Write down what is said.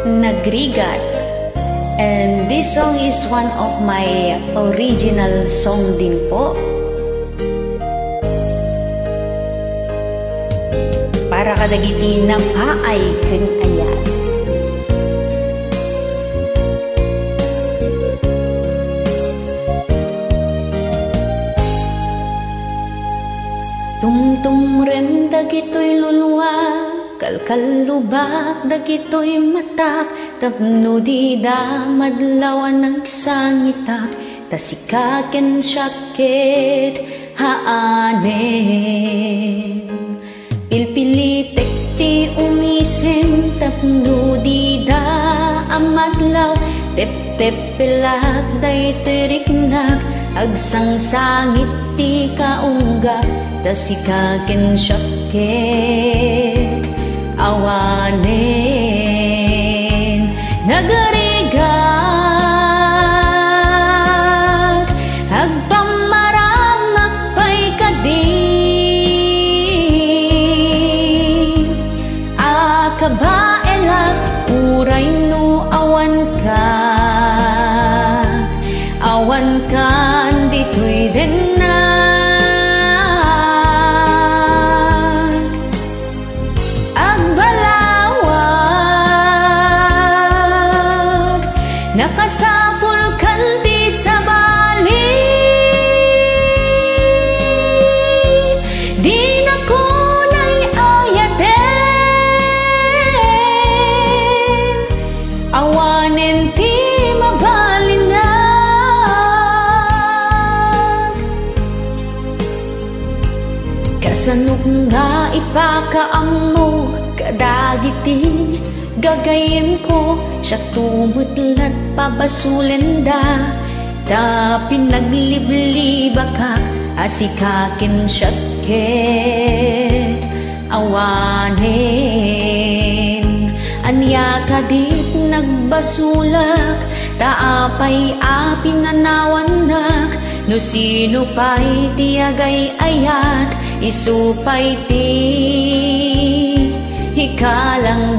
Nagrigat. And this song is one of my original song din po. Para kadagiti na paay ken ayat. Tumtum ren dagitoy luluwa, kalkalubak dagitoy matak, tapno di da madlawan nagsangitak, tasikaken syakit haanen. Pilpilitek ti umisen, tapno di da amadlaw, tep-tep pilak daytoy riknak, agsang sangit ti kaunggak, tasikaken syakit awanen. Nagarigat agpamarang akpay kadi, akabaelak uray no awan kan ditoy den na. Nakasapul kanti sa bali, di na kunay ayaten, awanen ti mabalinag. Kasanok nga ipakaammo kadagiti gagayem ko, siya tumutlat pabasulen da, ta pinaglibliba ka, asikakin syakit awanen. Anya kadit nagbasulak, taapay apinanawanak, no sino pa'y tiagay ayat, isupay ti hikalang